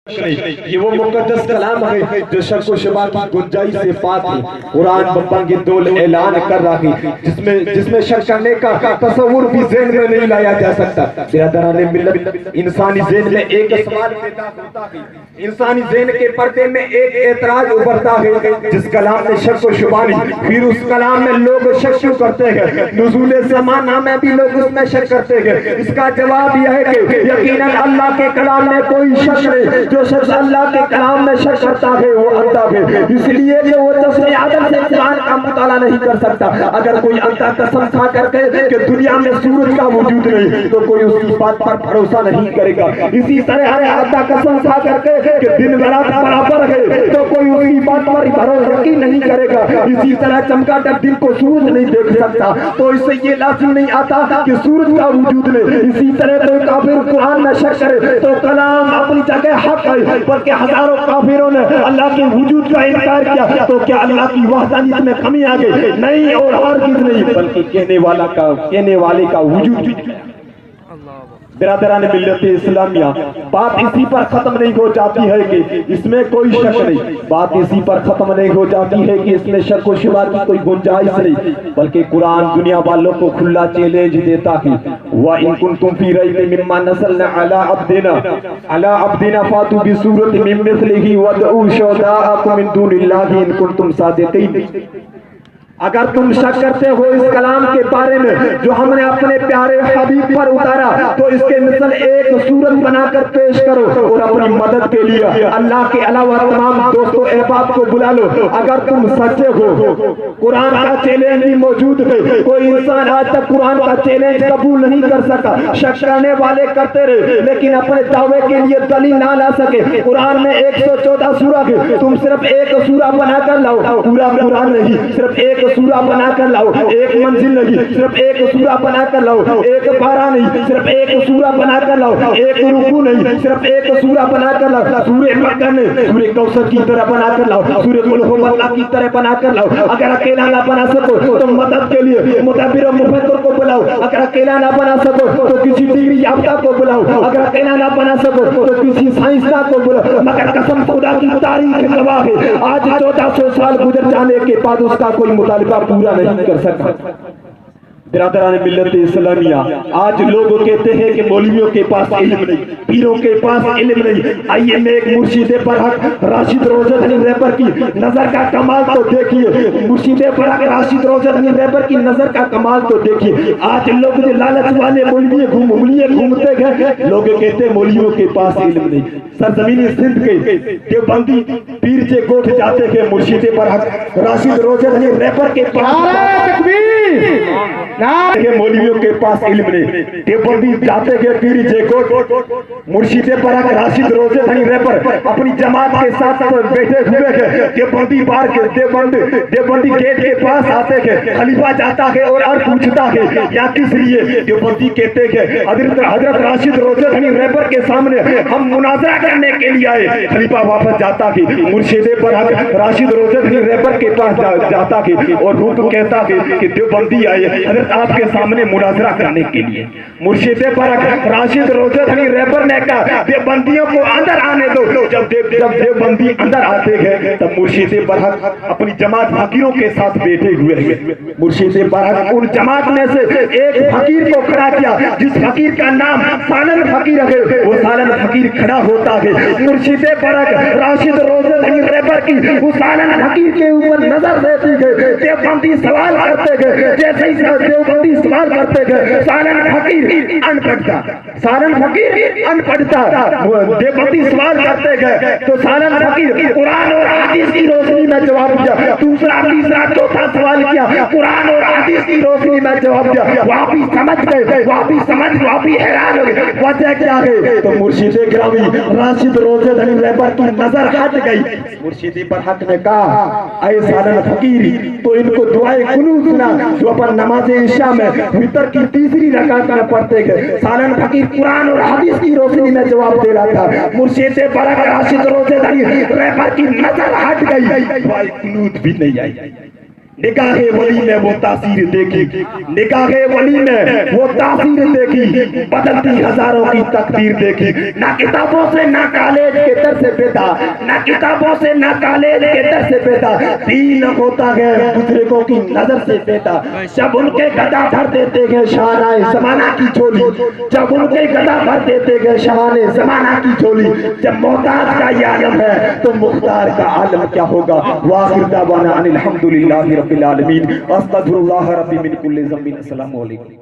یہ وہ مقدس کلام ہے جو شک و شبہ کی گنجائش سے پاک ہے۔ قرآن بپنگ دول اعلان کر رہا ہے جس میں شک کرنے کا تصور بھی ذہن میں نہیں لایا جا سکتا۔ برادران ملت، انسانی ذہن میں ایک سوال پیدا ہوتا ہے، انسانی ذہن کے پردے میں ایک اعتراض ابھرتا ہے جس کلام میں شک و شبہ نہیں، پھر اس کلام میں لوگ شک کیوں کرتے ہیں؟ نزول زمانہ میں بھی لوگ اس میں شک کرتے ہیں۔ اس کا جواب یہ ہے کہ یقیناً اللہ کے کلام میں کوئی شک نہیں۔ جو شخص اللہ کے کلام میں شک کرتا ہے وہ اندھا ہے، اس لیے کہ وہ جسم عدم سے قرآن کا مطالعہ نہیں کر سکتا۔ اگر کوئی اندھا قسم کھا کر کہے کہ دنیا میں سورج کا وجود نہیں تو کوئی اس کی بات پر بھروسہ نہیں کرے گا۔ اسی طرح ہر اندھا قسم کھا کر کہے کہ دن رات برابر ہے تو کوئی اس کی بات پر یقین نہیں کرے گا۔ اسی طرح چمگادڑ دن کو سورج نہیں دیکھ سکتا تو اس سے یہ لازم نہیں آتا کہ سورج کا وجود نہیں۔ اسی طرح کوئی کافر قرآن میں شک کرے تو کلام اپنی جگہ حق ہے، بلکہ ہزاروں کافروں نے اللہ کے وجود کا انکار کیا تو کیا اللہ کی وحدانیت میں کمی آ گئی؟ نہیں، اور ہرگز نہیں، بلکہ کہنے والے کا وجود۔ برادران ملت اسلامیہ، بات اسی پر ختم نہیں ہو جاتی ہے کہ اس میں کوئی شک نہیں، بات اسی پر ختم نہیں ہو جاتی ہے کہ اس میں شک و شبہ کی کوئی گنجائش نہیں، بلکہ قرآن دنیا والوں کو کھلا چیلنج دیتا ہے۔ وَإِن كُنتُمْ فِي رَيْبٍ مِّمَّا نَزَّلْنَا عَلَىٰ عَبْدِنَا فَأْتُوا بِسُورَةٍ مِّن مِّثْلِهِ وَادْعُوا شُهَدَاءَكُم مِّن دُونِ اللَّهِ إِن كُنتُمْ صَادِقِينَ۔ اگر تم شک کرتے ہو اس کلام کے بارے میں جو ہم نے اپنے پیارے حبیب پر اتارا تو اس کے مثل ایک صورت بنا کر پیش کرو اور اپنی مدد کے لیے اللہ کے علاوہ تمام دوستوں احباب کو بلا لو۔ اگر تم سچے ہو، قرآن کا چیلنج بھی موجود ہے، کوئی انسان آج تک قرآن کا چیلنج قبول نہیں کر سکا۔ شک کرنے والے کرتے رہے لیکن اپنے دعوے کے لیے دلیل نہ لا سکے۔ قرآن میں 114 سورہ ہے، تم صرف ایک سورہ بنا کر لاؤ، پورا قرآن نہیں، صرف ایک سورہ بنا کر لاؤ، ایک منزل نہیں، صرف ایک سورہ بنا کر لاؤ، ایک پارہ نہیں، صرف ایک سورہ بنا کر لاؤ، ایک رکوع نہیں، صرف ایک سورہ بنا کر لاؤ، سورہ مکہ نہیں، سورہ کوثر کی طرح بنا کر لاؤ، سورہ قل هو اللہ کی طرح بنا کر لاؤ۔ اگر اکیلا نہ بنا سکو تو مدد کے لیے مدبر و مفکر کو بلاؤ، اگر اکیلا نہ بنا سکو تو کسی ڈگری یافتہ کو بلاؤ، اگر اکیلا نہ بنا سکو تو کسی سائنسداں کو بلاؤ۔ مگر قسم خدا کی تاریخ گواہ ہے آج 1400 سال گزر جانے کے بعد اس کا کوئی مطالبہ پورا نہیں کر سکتا۔ برادران ملت اسلامیہ، آج لوگ کہتے ہیں کہ مولویوں کے پاس علم نہیں، پیروں کے پاس علم نہیں۔ آئیے میں ایک مرشد برحق راشد روزہ دھنی رہبر کی نظر کا کمال تو دیکھیے، مرشد برحق راشد روزہ دھنی رہبر کی نظر کا کمال تو دیکھیے۔ آج لوگ جو لالچ والے مولوی گھومتے گئے، لوگ کہتے ہیں مولویوں کے پاس علم نہیں۔ سرزمین سندھ کے دیوبندی پیر سے کوٹ جاتے ہیں، مرشد برحق راشد روزہ دھنی رہبر کے پاس مولویوں کے پاس علم نہیں۔ دیوبندی جاتے گئے پیر جے کوٹ، مرشد برحق راشد روزہ دھنی رہبر اپنی جماعت کے ساتھ بیٹھے ہوئے ہیں۔ دیوبندی بار کے دیوبندی گیٹ کے پاس آتے ہیں، خلیفہ جاتا ہے اور پوچھتا ہے یا کس لیے؟ دیوبندی کہتے ہیں حضرت راشد روزہ دھنی رہبر کے سامنے ہم مناظرہ کرنے کے لیے آئے۔ خلیفہ واپس جاتا ہے، مرشد برحق راشد روزہ دھنی رہبر کے پاس جاتا ہے اور روح کہتا ہے کہ دیوبندی آئے حضرت آپ کے سامنے مناظرہ کرنے کے لیے۔ مرشد برحق راشد روزہ دھنی رہبر نے کہا دیوبندیوں کو اندر آنے دو۔ جب دیوبندی اندر آتے ہیں تب مرشد برحق اپنی جماعت فقیروں کے ساتھ بیٹھے ہوئے ہیں۔ مرشد برحق ان جماعت میں سے ایک فقیر کو کھڑا کیا جس فقیر کا نام سالن فقیر ہے، وہ سالن فقیر کھڑا ہوتا ہے۔ مرشد برحق راشد روزہ دھنی رہبر کی وہ سالن فقیر کے اوپر نظر دیتی ہے۔ دیوبندی سوال کرتے گئے، جیسے ہی دیوبندی سوال کرتے گئے، سالن فقیر ان پڑھتا، سالن فقیر ان پڑھتا، دیوبندی سوال کرتے گئے تو سالن فقیر قرآن اور حدیث کی روشنی میں جواب دیا۔ دوسرا تیسرا چوتھا سوال کیا، قرآن اور حدیث کی روشنی میں جواب دیا۔ وہاں بھی سمجھ گئے، وہاں بھی حیران ہو گئے، وجہ کیا ہے؟ تو مرشد گرامی راشد روزہ دھنی رہبر کی نظر ہٹ گئی۔ مرشد برحق نے کہا اے سالن فقیر، تو ان کو دعائے قنوت سنا جو اپن نماز عشاء میں وتر کی تیسری رکعت میں پڑھتے گئے۔ سالن فقیر قرآن اور حدیث کی روشنی میں جواب دے رہا تھا۔ مرشد برحق راشد روزہ دھنی رہبر کی نظر ہٹ گئی، دعائے قنوت بھی نہیں آئی۔ نگاہ ولی میں وہ تاثیر دیکھی، نگاہ ولی میں وہ تاثیر دیکھی، بدلتی ہزاروں کی تقدیر دیکھی۔ نہ کتابوں سے نہ کالج کے در سے پیدا، نہ کتابوں سے نہ کالج کے در سے پیدا، دین ہوتا ہے بزرگوں کی نظر سے پیدا۔ جب ان کے گدا بھر دیتے گئے شاہراہ زمانہ کی جھولی، جب ان کے گدا بھر دیتے گئے شاہراہ زمانہ کی جھولی، جب محتاج کا یہ عالم ہے تو مختار کا عالم کیا ہوگا؟ وآخر دعوانا ان الحمدللہ رب العالمین، استغفر اللہ ربی من کل ذنب۔ السلام علیکم۔